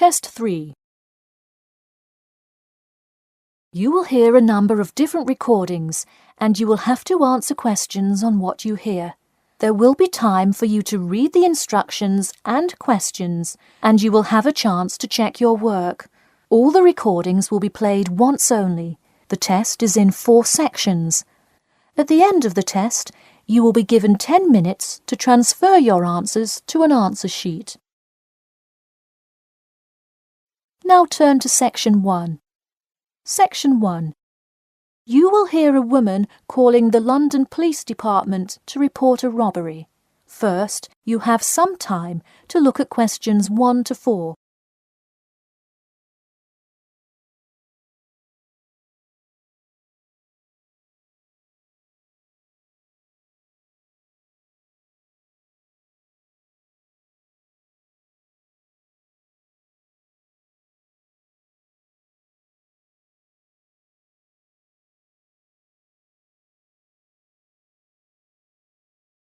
Test 3. You will hear a number of different recordings and you will have to answer questions on what you hear. There will be time for you to read the instructions and questions and you will have a chance to check your work. All the recordings will be played once only. The test is in 4 sections. At the end of the test, you will be given 10 minutes to transfer your answers to an answer sheet. Now turn to Section 1. Section 1. You will hear a woman calling the London Police Department to report a robbery. First, you have some time to look at questions 1 to 4.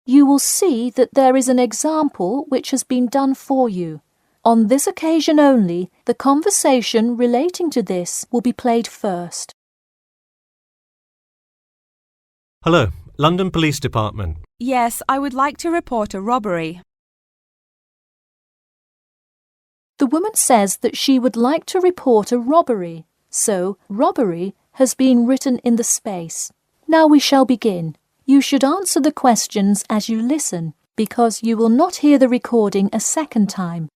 You will see that there is an example which has been done for you. On this occasion only, the conversation relating to this will be played first. Hello, London Police Department. Yes, I would like to report a robbery. The woman says that she would like to report a robbery, so robbery has been written in the space. Now we shall begin. You should answer the questions as you listen, because you will not hear the recording a second time.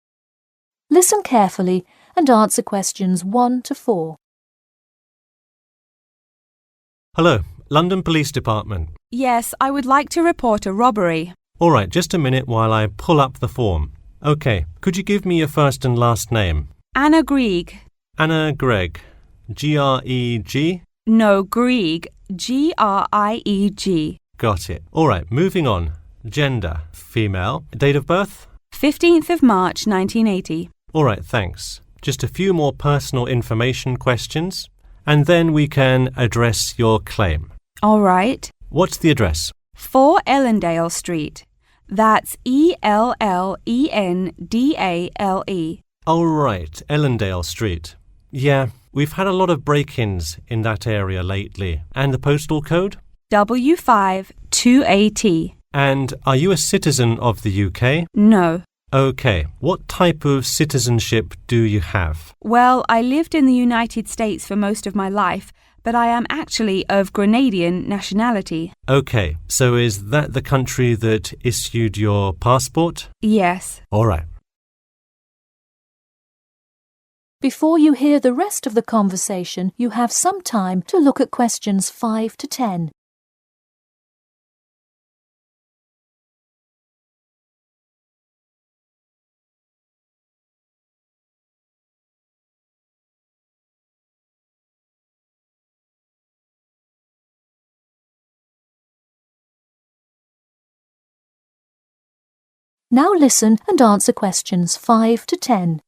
Listen carefully and answer questions 1 to 4. Hello, London Police Department. Yes, I would like to report a robbery. All right, just a minute while I pull up the form. OK, could you give me your first and last name? Anna Grieg. Anna Gregg. G-R-E-G? No, Grieg. G-R-I-E-G. Got it. All right, moving on. Gender, female. Date of birth? 15th of March, 1980. All right, thanks. Just a few more personal information questions, and then we can address your claim. All right. What's the address? 4 Ellendale Street. That's E-L-L-E-N-D-A-L-E. All right, Ellendale Street. Yeah, we've had a lot of break-ins in that area lately. And the postal code? W5 2AT. And are you a citizen of the UK? No. OK. What type of citizenship do you have? Well, I lived in the United States for most of my life, but I am actually of Grenadian nationality. OK. So is that the country that issued your passport? Yes. All right. Before you hear the rest of the conversation, you have some time to look at questions 5 to 10. Now listen and answer questions 5 to 10.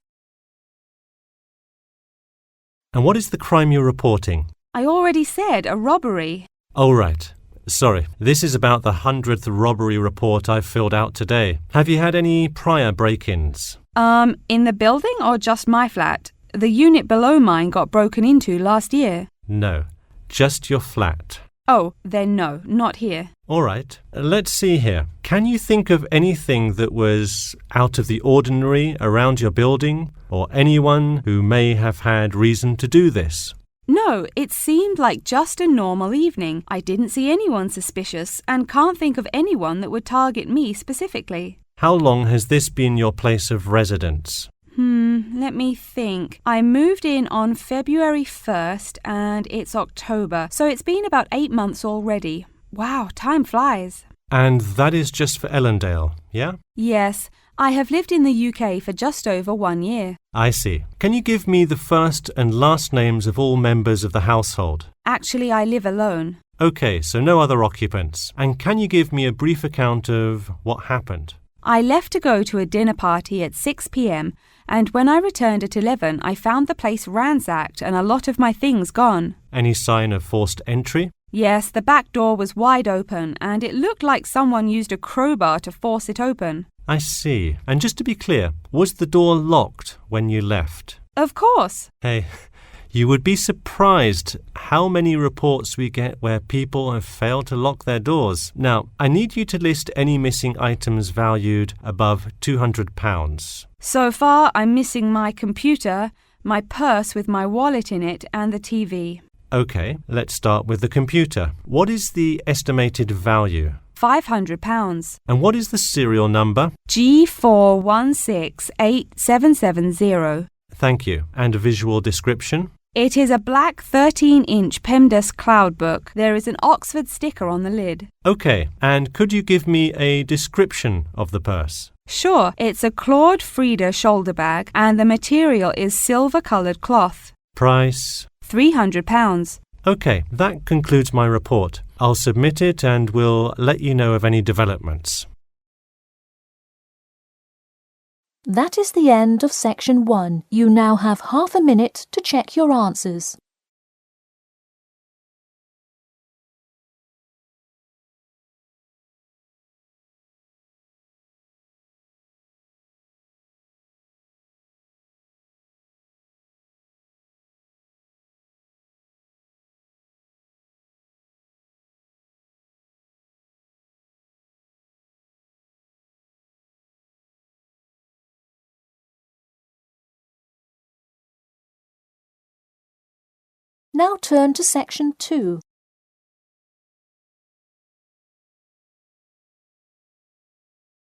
And what is the crime you're reporting? I already said a robbery. Oh, right. Sorry. This is about the 100th robbery report I've filled out today. Have you had any prior break-ins? In the building or just my flat? The unit below mine got broken into last year. No, just your flat. Oh, then no, not here. All right. Let's see here. Can you think of anything that was out of the ordinary around your building, or anyone who may have had reason to do this? No, it seemed like just a normal evening. I didn't see anyone suspicious and can't think of anyone that would target me specifically. How long has this been your place of residence? Let me think. I moved in on February 1st and it's October, so it's been about 8 months already. Wow, time flies. And that is just for Ellendale, yeah? Yes, I have lived in the UK for just over 1 year. I see. Can you give me the first and last names of all members of the household? Actually, I live alone. OK, so no other occupants. And can you give me a brief account of what happened? I left to go to a dinner party at 6 p.m. and when I returned at 11, I found the place ransacked and a lot of my things gone. Any sign of forced entry? Yes, the back door was wide open and it looked like someone used a crowbar to force it open. I see. And just to be clear, was the door locked when you left? Of course. Hey, you would be surprised how many reports we get where people have failed to lock their doors. Now, I need you to list any missing items valued above £200. So far, I'm missing my computer, my purse with my wallet in it, and the TV. Okay, let's start with the computer. What is the estimated value? £500. And what is the serial number? G416870. Thank you. And a visual description? It is a black 13-inch PEMDAS cloud book. There is an Oxford sticker on the lid. Okay, and could you give me a description of the purse? Sure, it's a Claude Frida shoulder bag and the material is silver-coloured cloth. Price? £300. Okay, that concludes my report. I'll submit it and we'll let you know of any developments. That is the end of Section 1. You now have half a minute to check your answers. Now turn to Section 2.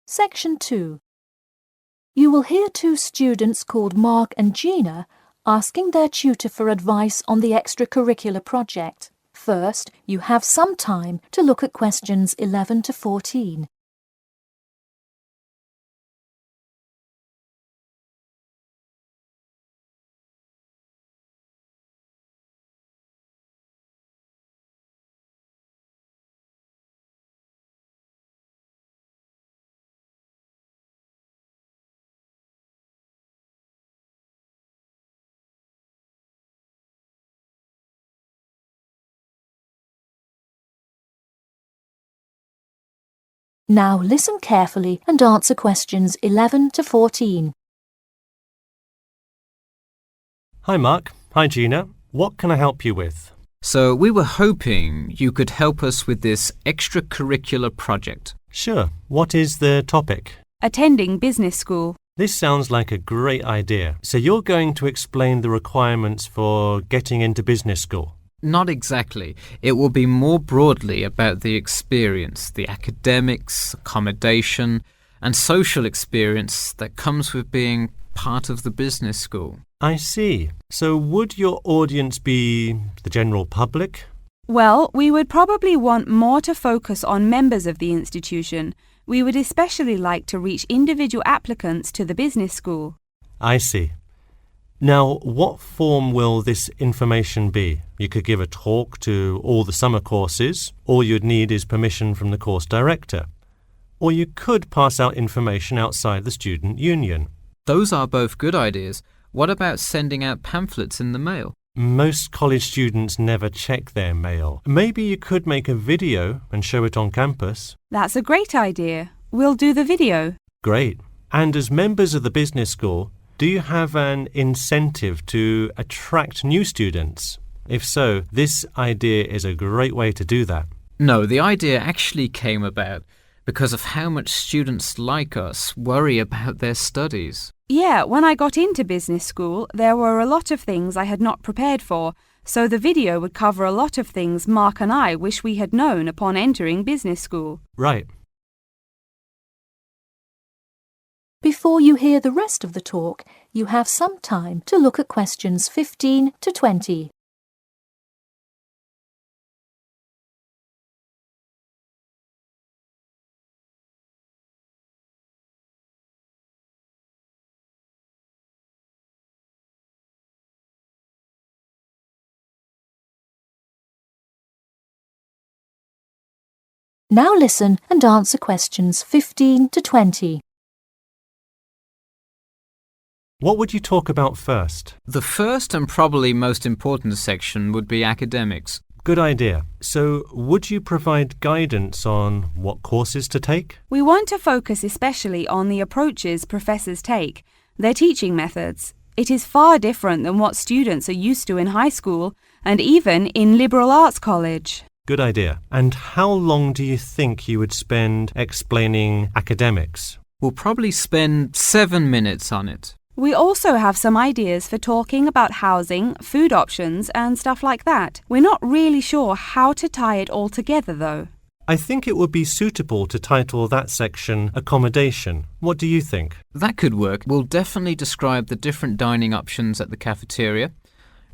Section 2. You will hear two students called Mark and Gina asking their tutor for advice on the extracurricular project. First, you have some time to look at questions 11 to 14. Now listen carefully and answer questions 11 to 14. Hi Mark. Hi Gina. What can I help you with? So we were hoping you could help us with this extracurricular project. Sure. What is the topic? Attending business school. This sounds like a great idea. So you're going to explain the requirements for getting into business school? Not exactly. It will be more broadly about the experience, the academics, accommodation, and social experience that comes with being part of the business school. I see. So would your audience be the general public? Well, we would probably want more to focus on members of the institution. We would especially like to reach individual applicants to the business school. I see. Now, what form will this information be? You could give a talk to all the summer courses. All you'd need is permission from the course director. Or you could pass out information outside the student union. Those are both good ideas. What about sending out pamphlets in the mail? Most college students never check their mail. Maybe you could make a video and show it on campus. That's a great idea. We'll do the video. Great. And as members of the business school, do you have an incentive to attract new students? If so, this idea is a great way to do that. No, the idea actually came about because of how much students like us worry about their studies. Yeah, when I got into business school, there were a lot of things I had not prepared for, so the video would cover a lot of things Mark and I wish we had known upon entering business school. Right. Before you hear the rest of the talk, you have some time to look at questions 15 to 20. Now listen and answer questions 15 to 20. What would you talk about first? The first and probably most important section would be academics. Good idea. So, would you provide guidance on what courses to take? We want to focus especially on the approaches professors take, their teaching methods. It is far different than what students are used to in high school and even in liberal arts college. Good idea. And how long do you think you would spend explaining academics? We'll probably spend 7 minutes on it. We also have some ideas for talking about housing, food options and stuff like that. We're not really sure how to tie it all together though. I think it would be suitable to title that section Accommodation. What do you think? That could work. We'll definitely describe the different dining options at the cafeteria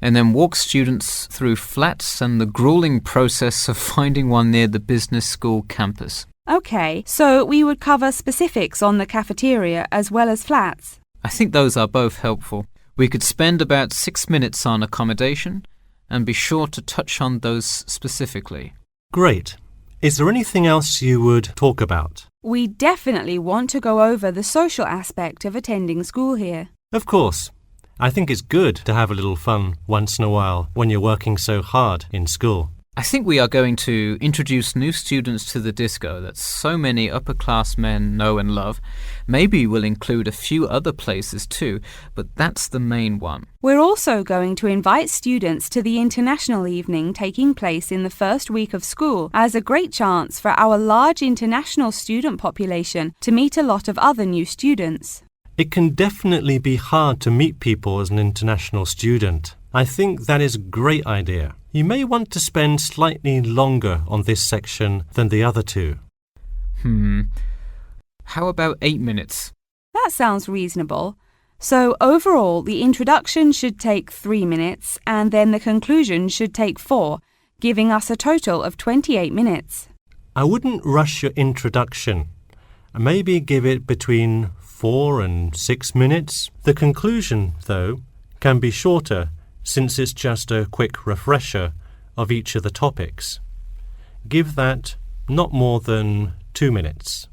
and then walk students through flats and the grueling process of finding one near the business school campus. Okay, so we would cover specifics on the cafeteria as well as flats. I think those are both helpful. We could spend about 6 minutes on accommodation and be sure to touch on those specifically. Great. Is there anything else you would talk about? We definitely want to go over the social aspect of attending school here. Of course. I think it's good to have a little fun once in a while when you're working so hard in school. I think we are going to introduce new students to the disco that so many upper-class men know and love. Maybe we'll include a few other places too, but that's the main one. We're also going to invite students to the international evening taking place in the first week of school as a great chance for our large international student population to meet a lot of other new students. It can definitely be hard to meet people as an international student. I think that is a great idea. You may want to spend slightly longer on this section than the other two. How about 8 minutes? That sounds reasonable. So overall, the introduction should take 3 minutes and then the conclusion should take 4, giving us a total of 28 minutes. I wouldn't rush your introduction. Maybe give it between 4 and 6 minutes. The conclusion, though, can be shorter since it's just a quick refresher of each of the topics. Give that not more than 2 minutes.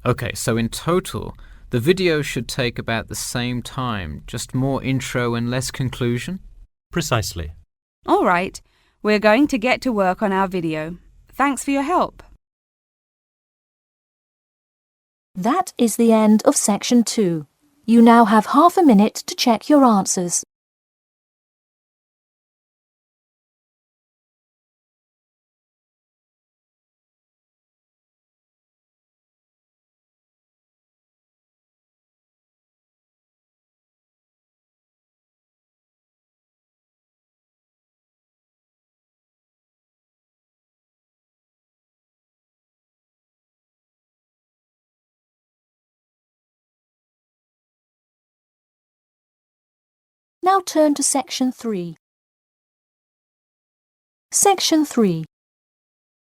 Okay, so in total, the video should take about the same time, just more intro and less conclusion? Precisely. All right, we're going to get to work on our video. Thanks for your help. That is the end of section 2. You now have half a minute to check your answers. Now turn to section 3. Section 3.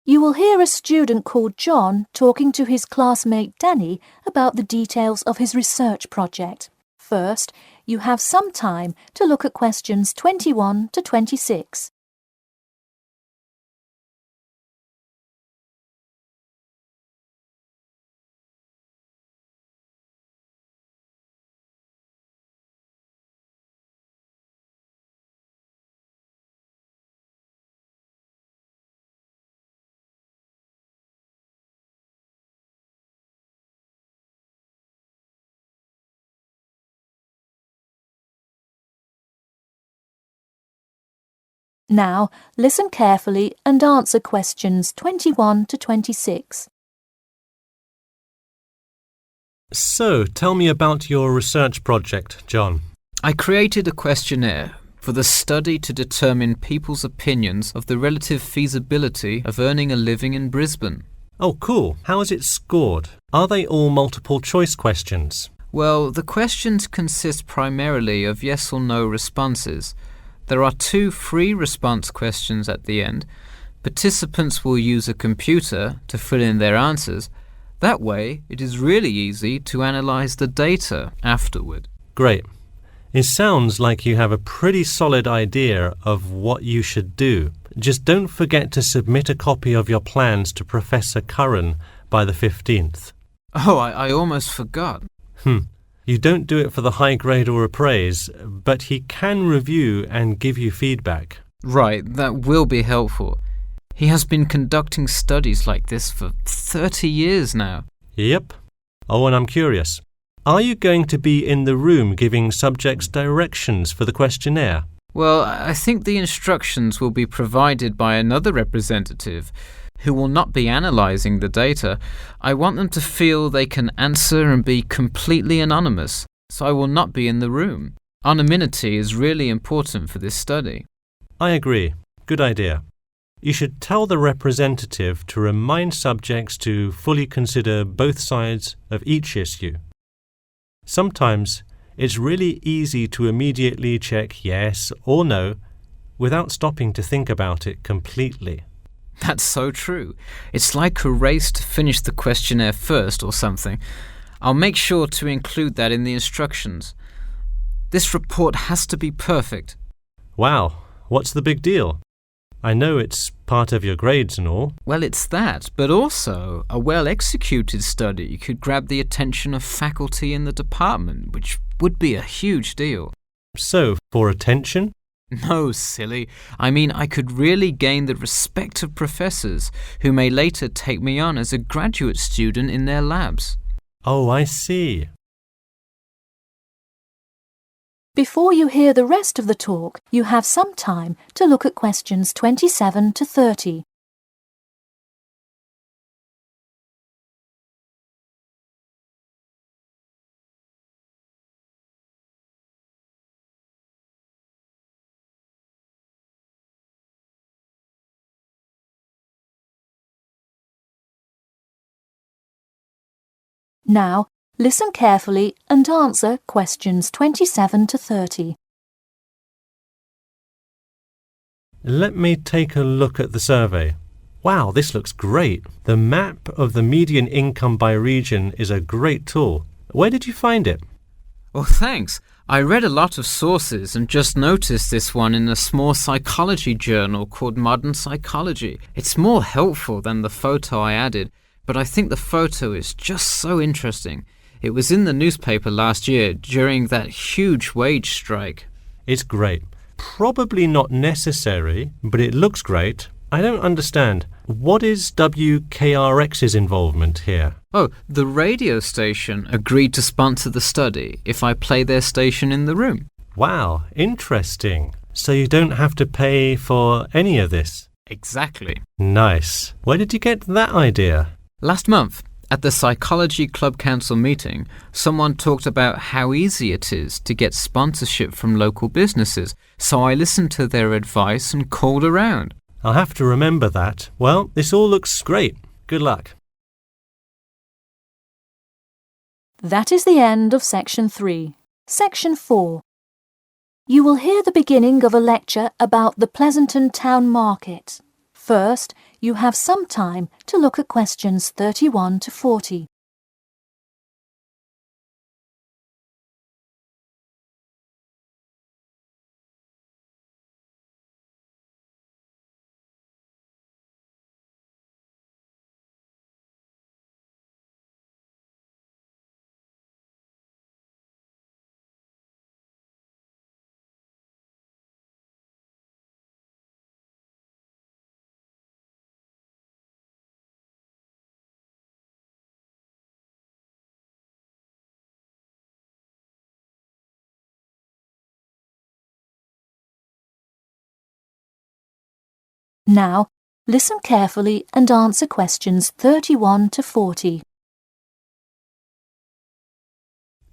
You will hear a student called John talking to his classmate Danny about the details of his research project. First, you have some time to look at questions 21 to 26. Now, listen carefully and answer questions 21 to 26. So, tell me about your research project, John. I created a questionnaire for the study to determine people's opinions of the relative feasibility of earning a living in Brisbane. Oh, cool. How is it scored? Are they all multiple choice questions? Well, the questions consist primarily of yes or no responses. There are 2 free response questions at the end. Participants will use a computer to fill in their answers. That way, it is really easy to analyze the data afterward. Great. It sounds like you have a pretty solid idea of what you should do. Just don't forget to submit a copy of your plans to Professor Curran by the 15th. Oh, I almost forgot. You don't do it for the high grade or a praise, but he can review and give you feedback. Right, that will be helpful. He has been conducting studies like this for 30 years now. Yep. Oh, and I'm curious. Are you going to be in the room giving subjects directions for the questionnaire? Well, I think the instructions will be provided by another representative who will not be analysing the data. I want them to feel they can answer and be completely anonymous, so I will not be in the room. Anonymity is really important for this study. I agree. Good idea. You should tell the representative to remind subjects to fully consider both sides of each issue. Sometimes it's really easy to immediately check yes or no without stopping to think about it completely. That's so true. It's like a race to finish the questionnaire first or something. I'll make sure to include that in the instructions. This report has to be perfect. Wow, what's the big deal? I know it's part of your grades and all. Well, it's that, but also a well-executed study could grab the attention of faculty in the department, which would be a huge deal. So, for attention? No, silly. I mean, I could really gain the respect of professors who may later take me on as a graduate student in their labs. Oh, I see. Before you hear the rest of the talk, you have some time to look at questions 27 to 30. Now, listen carefully and answer questions 27 to 30. Let me take a look at the survey. Wow, this looks great. The map of the median income by region is a great tool. Where did you find it? Well, thanks. I read a lot of sources and just noticed this one in a small psychology journal called Modern Psychology. It's more helpful than the photo I added, but I think the photo is just so interesting. It was in the newspaper last year during that huge wage strike. It's great. Probably not necessary, but it looks great. I don't understand. What is WKRX's involvement here? Oh, the radio station agreed to sponsor the study if I play their station in the room. Wow, interesting. So you don't have to pay for any of this? Exactly. Nice. Where did you get that idea? Last month, at the Psychology Club Council meeting, someone talked about how easy it is to get sponsorship from local businesses, so I listened to their advice and called around. I'll have to remember that. Well, this all looks great. Good luck. That is the end of Section 3. Section 4. You will hear the beginning of a lecture about the Pleasanton Town Market. First, you have some time to look at questions 31 to 40. Now, listen carefully and answer questions 31 to 40.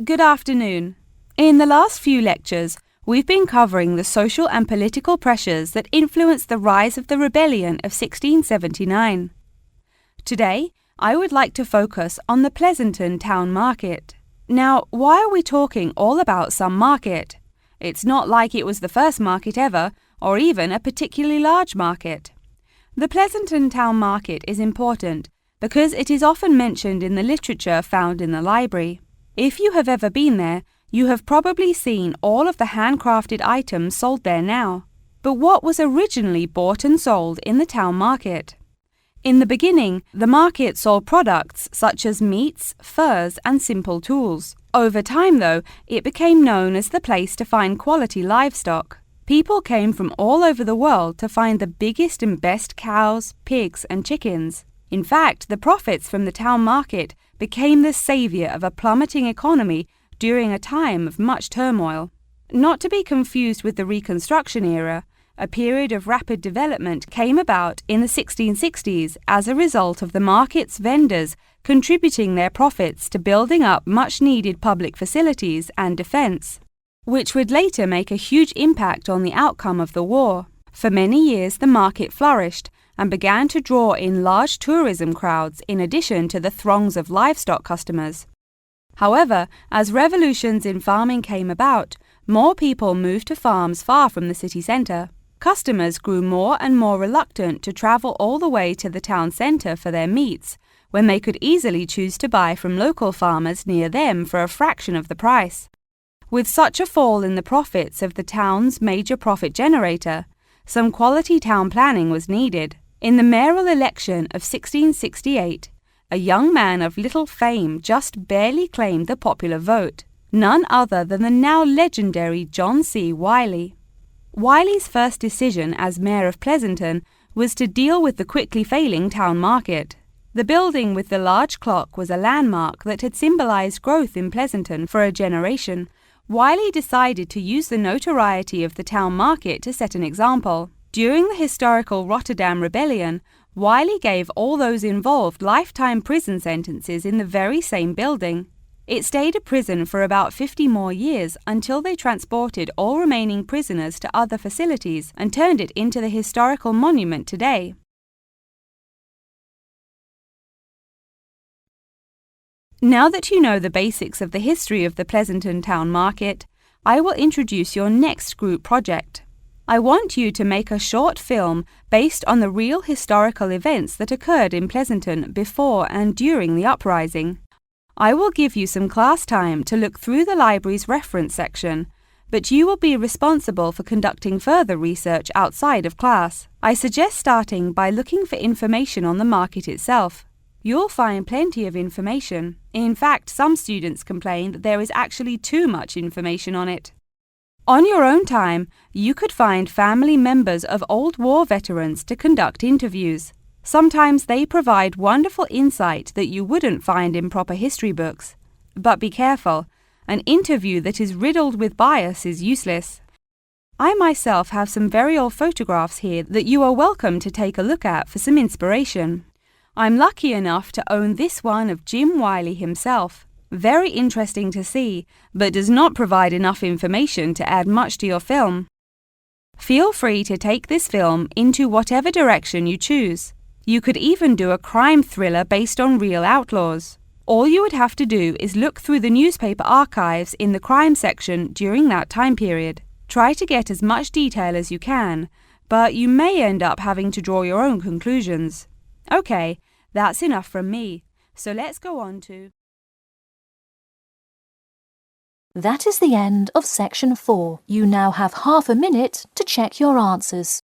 Good afternoon. In the last few lectures, we've been covering the social and political pressures that influenced the rise of the rebellion of 1679. Today, I would like to focus on the Pleasanton Town Market. Now, why are we talking all about some market? It's not like it was the first market ever, or even a particularly large market. The Pleasanton Town Market is important because it is often mentioned in the literature found in the library. If you have ever been there, you have probably seen all of the handcrafted items sold there now. But what was originally bought and sold in the town market? In the beginning, the market sold products such as meats, furs, and simple tools. Over time, though, it became known as the place to find quality livestock. People came from all over the world to find the biggest and best cows, pigs, and chickens. In fact, the profits from the town market became the savior of a plummeting economy during a time of much turmoil. Not to be confused with the Reconstruction era, a period of rapid development came about in the 1660s as a result of the market's vendors contributing their profits to building up much-needed public facilities and defense, which would later make a huge impact on the outcome of the war. For many years, the market flourished and began to draw in large tourism crowds in addition to the throngs of livestock customers. However, as revolutions in farming came about, more people moved to farms far from the city centre. Customers grew more and more reluctant to travel all the way to the town centre for their meats, when they could easily choose to buy from local farmers near them for a fraction of the price. With such a fall in the profits of the town's major profit generator, some quality town planning was needed. In the mayoral election of 1668, a young man of little fame just barely claimed the popular vote, none other than the now legendary John C. Wiley. Wiley's first decision as mayor of Pleasanton was to deal with the quickly failing town market. The building with the large clock was a landmark that had symbolized growth in Pleasanton for a generation. Wiley decided to use the notoriety of the town market to set an example. During the historical Rotterdam Rebellion, Wiley gave all those involved lifetime prison sentences in the very same building. It stayed a prison for about 50 more years until they transported all remaining prisoners to other facilities and turned it into the historical monument today. Now that you know the basics of the history of the Pleasanton town market, I will introduce your next group project. I want you to make a short film based on the real historical events that occurred in Pleasanton before and during the uprising. I will give you some class time to look through the library's reference section, but you will be responsible for conducting further research outside of class. I suggest starting by looking for information on the market itself. You'll find plenty of information. In fact, some students complain that there is actually too much information on it. On your own time, you could find family members of old war veterans to conduct interviews. Sometimes they provide wonderful insight that you wouldn't find in proper history books. But be careful, an interview that is riddled with bias is useless. I myself have some very old photographs here that you are welcome to take a look at for some inspiration. I'm lucky enough to own this one of Jim Wiley himself. Very interesting to see, but does not provide enough information to add much to your film. Feel free to take this film into whatever direction you choose. You could even do a crime thriller based on real outlaws. All you would have to do is look through the newspaper archives in the crime section during that time period. Try to get as much detail as you can, but you may end up having to draw your own conclusions. Okay, that's enough from me, so let's go on to... That is the end of section 4. You now have half a minute to check your answers.